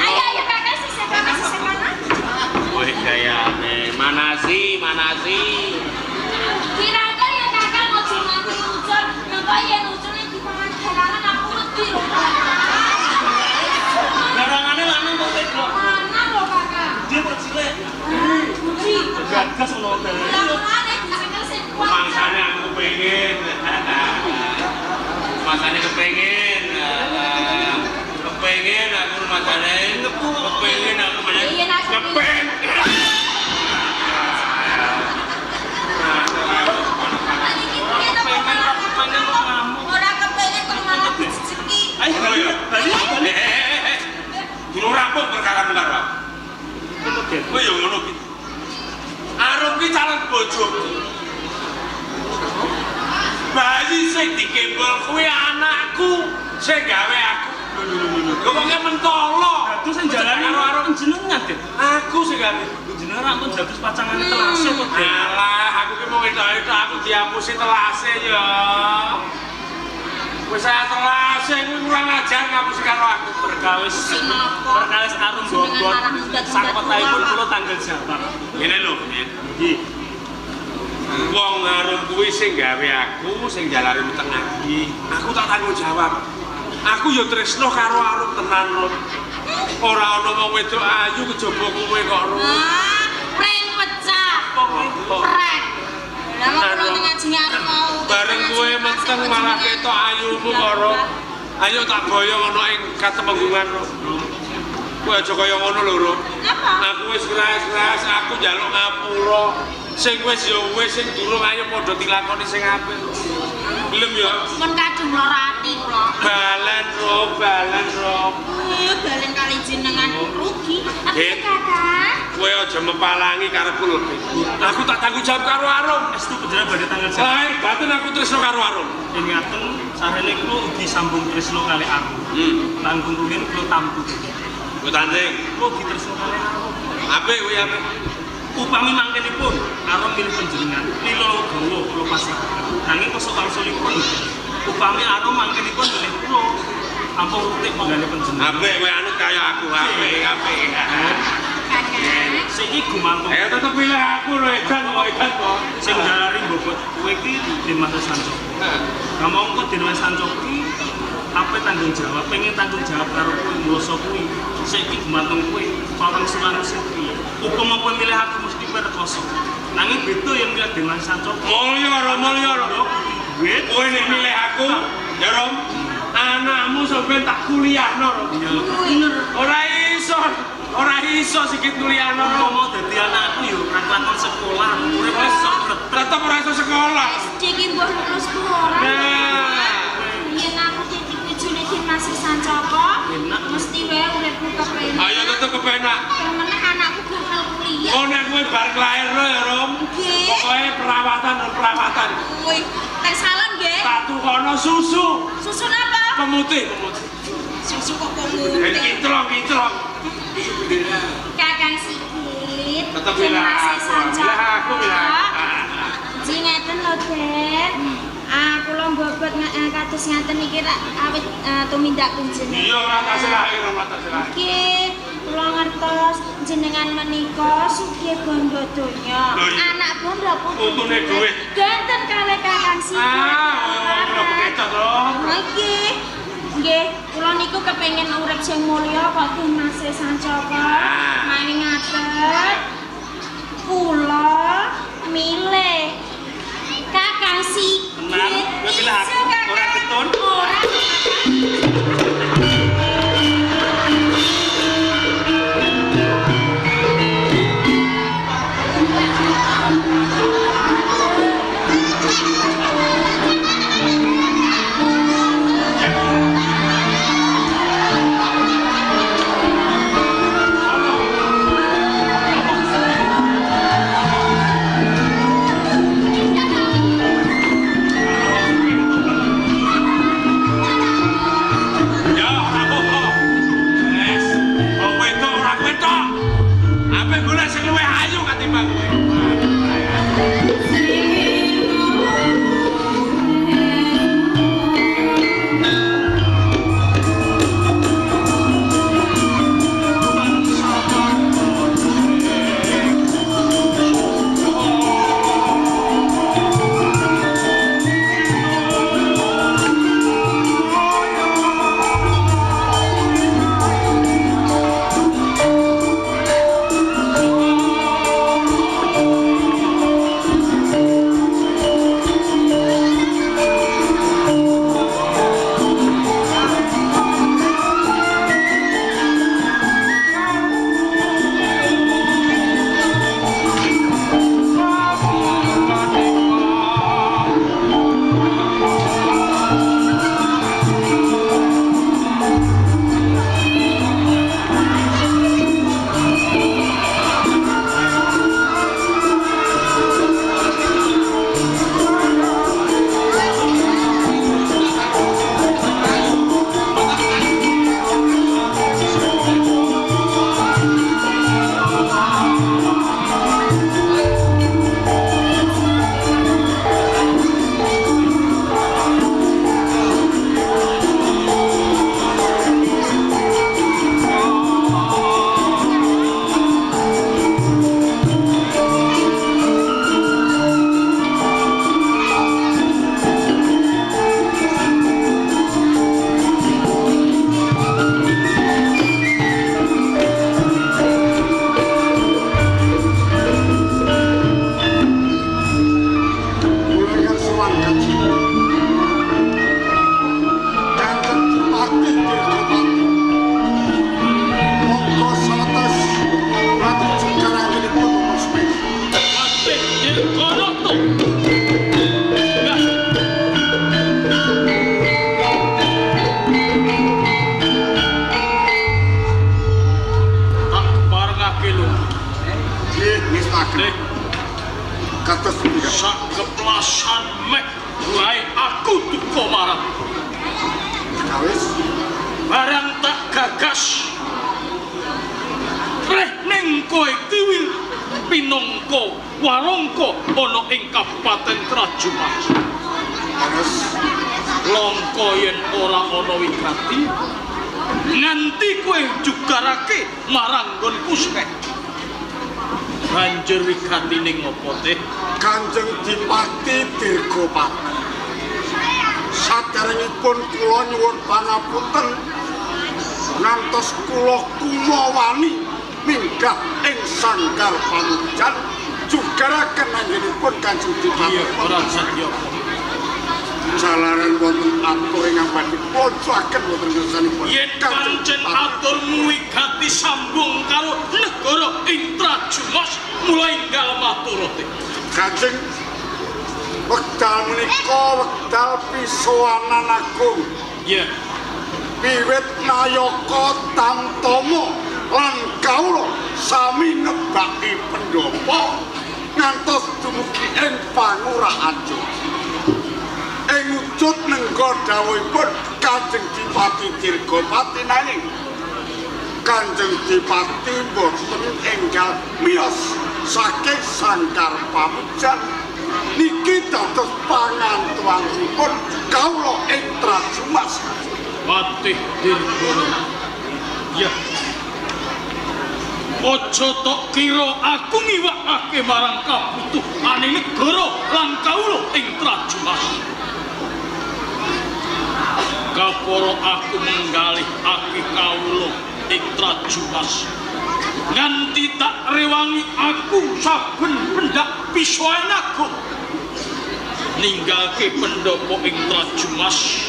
Ayo Kakak sisih kono. Kowe gayane manasi. Kira-kira ya Kakak ojo nganti ucul, mengko yen ucule dipangan garangan aku wedi lho. Garangane lanang kok wedok. Mana lho Kakak? Dia kok cilik. Budi. Gagas ngono ta. Lah mulane dicekel sing kuat. Mangsane aku pengen. Masane kepengen. Kepengen aku masane. Kepengen aku masane. Iya, nak. Kepengen. Pengen kok ngamuk. Ora kepengen kok malah diceki. Ayo, balik. Dulu rampung perkara karo aku. Ngono ge. Kowe yo ngono ki. Arum ki calon bojoku. Bayi sing dikembol kuwi anakku sing gawe aku. Kok kok mentolo. Terus sing jalani karo jenengan, Dit. Aku sing gawe. Jenengan ampun dados pacangane telase kok, Dit. Alah, aku ki mau wedok-wedok aku diapusi telase ya. Wis saya telase kuwi kurang ajar ngapusi karo aku. Perkawis arum bobot sakpetaipun kula tanggal jawab. Ngene lho, Nggih. wong arum kuwi sing gawe aku sing jalari tengah iki. Aku tak tanggung jawab. Aku ya tresno karo arum tenan, Rum. Ora ana wong wedok ayu kejaba kowe kok, Rum. Prank pecah. Prank. Lah mau kula ngaji arep mau. Bareng kowe meteng malah ketok ayumu kok, Rum. Ayo tak boyong ana ing katemenggungan, Rum. Kowe aja kaya ngono lho, Rum. Apa? Aku wis keras-keras, aku njaluk ngapura. Sing wis ya wis, sing durung ayo padha dilakoni sing apik. Gelem ya? Mun kadung lara ati kula. Balen, Rum, balen, Rum. Balen kali jenengan rugi. Dit. Kakak. Kowe aja mepalangi karepku lho. Aku tak tanggung jawab karo Arum. Estu panjenengan badhe tanggal jawab. Lahir batin aku tresno karo Arum. Yen ngaten sarene kula ugi sambung tresno kali aku. Tanggung rugen kula tamtu. Kowe tanding. Kula ugi tresno kali aku. Apik kuwi apik. Upami mangkenipun arum milih panjenengan lilo gawa kula pasrah. Nanging kosok wangsulipun upami arum mangkenipun milih kula apa rutik panggane panjenengan. Apik kowe anut kaya aku, apik. Kakang. Saiki gumantung. Ayo tetep pilih aku lho, edan kok. Sing njalari bobot kowe iki Dimas Sanco. Kamangka Dimas Sanco iki apa tanggung jawab, pengen tanggung jawab karo kowe mloso kuwi. Saiki gumantung kowe, pawangsulan sing hukum apa milih aku mesti perkoso. Nanging beda yang milih Dimas Sanco. Mulya ro. Duit Kowe nek milih aku, ya Rom, anakmu sampeyan tak kuliahno ro. bener. Ora iso sikit kuliahno ro. Mau dadi anakku yo ora kelakon sekolah, urip wis sok Tetep ora iso sekolah. SD ki mbok lulus ora. Nah. Yen aku dadi bojone Dimas Sancoko, Enak. mesti wae uripku kepenak. Ayo tetep kepenak. Temen anakku bakal kuliah. Oh nek kowe bar kelairno ya Rom. Nggih. Pokoke perawatan. Woi, teh salon nggih. Tak tukono susu Susu napa? pemutih. Susu kok Kinclong. Kakang Sigit. Tetep bilang aku. Ji ngeten lho, Den. Kula mbobot kados ngaten iki rak awit tumindak panjenengan. Iya ora tak selahir. Nggih, kula ngertos jenengan menika sugih bondo donya. Lho, iya. Anak bondo Untune dhuwit. Ganten kalih Kakang Sigit. Ora bekecot lho. Nggih, kula niku kepengin urip sing mulya kok Dimas Sancoko. Mawi ngaten. Kula milih Kakang Sigit. Tenan, kowe pilih aku, ora ketun. Ora. Ya ora apa-apa. Wes, kok wedok ora wedok. Ape golek sing luwih ayu katimbang kowe. sak keplasan mek wae aku duka marang. Kawis Barang tak gagas reh ning kowe kiwi pinangka warangka ana ing Kabupaten Trajumas. terus Langka yen ora ana wigati nganti kowe jugarake marang nggonku sek. Banjur wigatine ngopo teh? Kanjeng Dipati Dirgopati. Saderengipun kula nyuwun pangapunten ngantos kula kumawani minggah ing sangkar pamujan jugaraken anggenipun Kanjeng Dipati. Iya, ora sadya. Jalaran wonten atur ingkang badhe pocaken wonten ngersanipun. Yen pancen aturmu wigati sambung karo negara Intrajumas mulai enggal maturute. Kanjeng wekdal menika wekdal pisowanan agung. Iya. Wiwit Nayaka Tamtama lan kawula sami nebaki pendopo ngantos dumugi ing Pangurahaja. Ing wujud nengga dawuhipun Kanjeng Dipati Dirgopati nanging Kanjeng Dipati boten enggal miyos saking sangkar pamujan niki dados pangantuanipun kawula ing Trajumas. Patih Dirgono. Ya. Ojo tok kira aku ngiwakake marang kabutuhane negara lan kawula ing Trajumas. Kaporo aku menggalihake kawula ing Trajumas. Nganti tak rewangi aku saben pendak pisuan aku. Ninggalke pendopo ing Trajumas.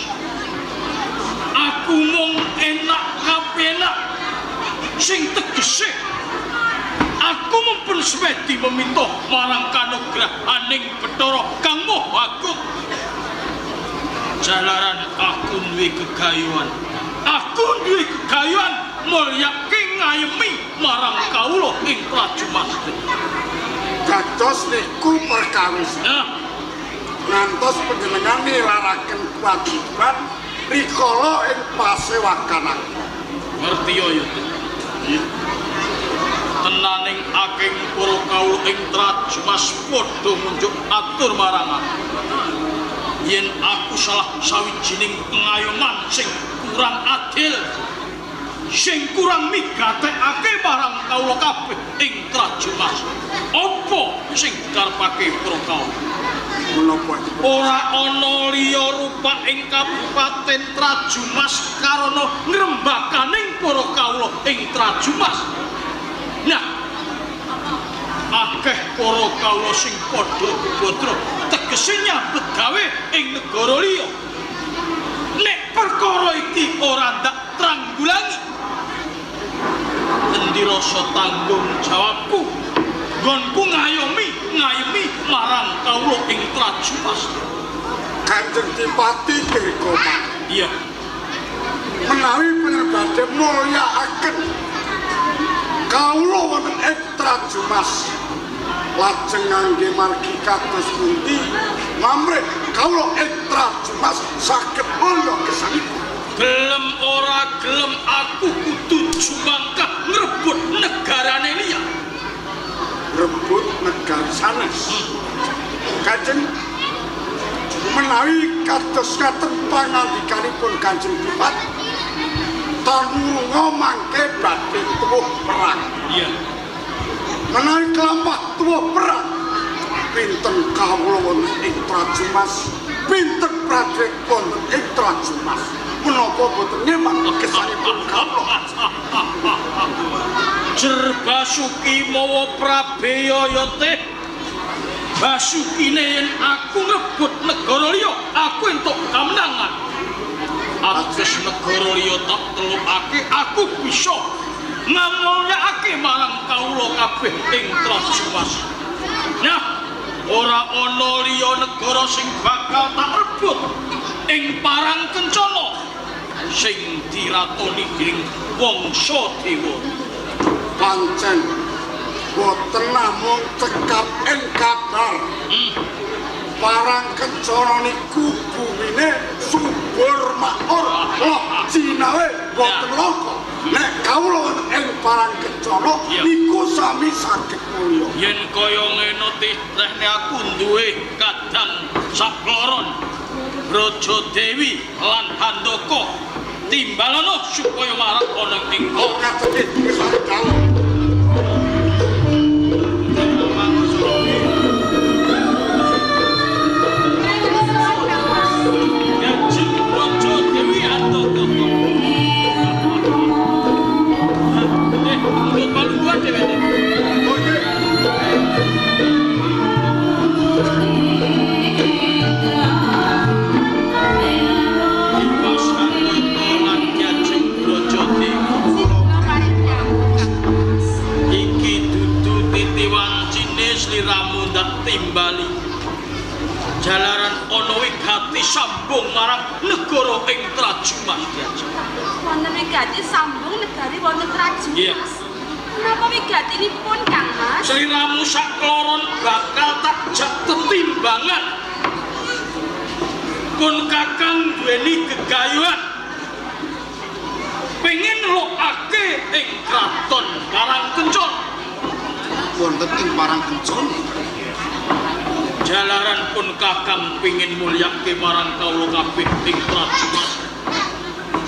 Aku mung enak kapenak sing tegese aku mumpun swedi meminta marang kanugrahaning Bathara kang Maha Agung. Jalaran aku duwe gegayuhan mulyake ngayemi marang kawula ing Trajumas. Dados niku perkawis Nah, ngantos panjenengan nilaraken kewajiban rikala ing pasewakan. ngerti ya. Tenaning aking para kawula ing Trajumas padha munjuk atur marang aku. Yen aku salah sawijining pengayoman sing kurang adil, sing kurang migatekake marang kawula kabeh ing Trajumas, apa sing dikarepake para kawula? Menapa Ora ana liya rupa ing Kabupaten Trajumas karana ngrembakaning para kawula ing Trajumas. Nah, akeh para kawula sing padha bebodro tegese nyambut gawe ing negara liya. Nek perkara iki ora ndak tranggulangi, endi rasa tanggung jawabku nggonku ngayomi marang kawula ing Trajumas. Kanjeng Dipati Dirgopati Iya, menawi penerbade mulyakaken kawula wonten ing Trajumas lajeng ngangge margi kados pundi mamrih kawula ing Trajumas saged mulya gesangipun. gelem ora gelem aku kudu jumangkah ngrebut negarane liya. Rebut negara sanes. Kanjeng menawi kados ngaten pangandikanipun Kanjeng Dipati tanurunga mangke badhe tuwuh perang. Iya. Menawi kelampah tuwuh perang pinten kawula wonten ing Trajumas, pinten prajurit wonten ing Trajumas. Menapa boten nyemak kesanipun kawula? Jer Basuki mawa Prabeyaya teh. Basukine yen aku ngebut negara liya, aku entuk kamenangan. Atus negara liya tak telukake, aku bisa ngamulyakake marang kawula kabeh ing Trajumas. Nah, ora ana liya negara sing bakal tak rebut ing parang kencana sing diratoni dening wangsa dewa. Pancen boten namung cekap ing kabar. Parang kencana niku bumine subur makmur loh sinawe boten langka. Nek kawula wonten ing parang kencana niku sami saged mulya. Yen kaya ngene titehne aku duwe kadang sakloron. Brajadewi lan Handaka timbalana supaya marak ana ing kok katene wis arep dalem. Gajeng Brajadewi Handaka. Baluan dhewe. Oh iya. Mas Handaka lan Gajeng Brajadewi. Iki dudu titiwancine sliramu ndak timbali. Jalaran ana wigati sambung marang negara ing Trajumas. Wonten wigati sambung negari wonten Iya. Trajumas. Menapa wigatinipun Kang Mas? Sliramu sakloron bakal tak jak tetimbangan. Kun Kakang duweni gegayuhan pengen lokake ing kraton Parangkencon. Wonten ing Parangkencon. Jalaran pun Kakang pengin mulyake marang kawula kabeh ing Trajumas.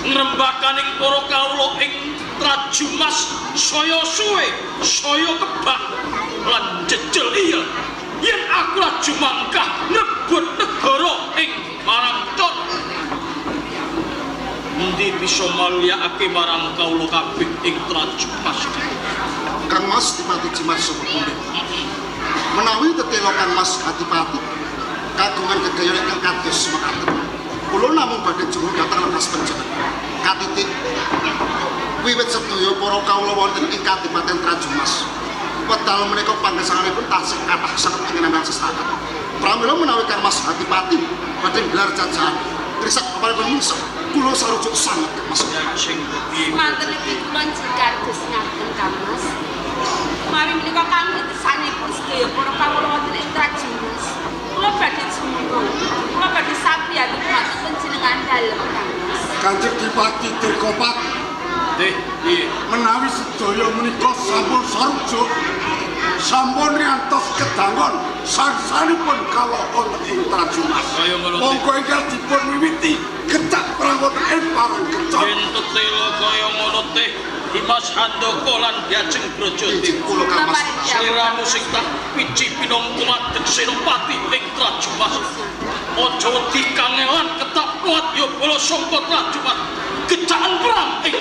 Ngrembakaning para kawula ing Trajumas saya suwe, saya kebak lan jejel iya. Yen aku laju mangkah nebut negara ing Parangkencon. Endi bisa mulyakake marang kawula kabeh ing Trajumas. Kang Mas Dipati Jimat sapa pundhik. Menawi tetelo Kang Mas Adipati kagungan gegayuhan ingkang kados mekaten. Kula namung badhe jumeneng dhateng lepas panjenengan. Katitik wiwit sedaya para kawula wonten ing Kadipaten Trajumas. Wedal menika panggesanganipun taksih kathah sanget kinangan sestakat. Pramila menawi Kang Mas Adipati badhe gelar jajahan trisak paparipun mungsuh kula sarujuk sanget Kang Mas. Gajeng Brajadewi. Manten iki kula jikados ngaten Kang Mas. Mawi menika kangge desanipun sedaya para kawula wonten ing Trajumas. Kula badhe jumeneng. Kula badhe sapriyadi dumateng panjenengan dalem Kang Mas. Kanjeng Dipati Dirgopat Iya. menawi sedaya menika sampun sarujuk sampun ngantos kedangon sansanipun kawula wonten ing Trajumas. Kaya ngono. Monggo ingkang dipun wiwiti ketak perang wonten ing Parangkencon. Yen tetelo kaya ngono teh Dimas Handaka lan Gajeng Brajadewi. Kula Kang Mas. Sliramu sing tak pici pinangka madeg senopati ing Trajumas. Aja wedi kangelan ketak kuat ya bala sangka Trajumas. Kecakan perang ing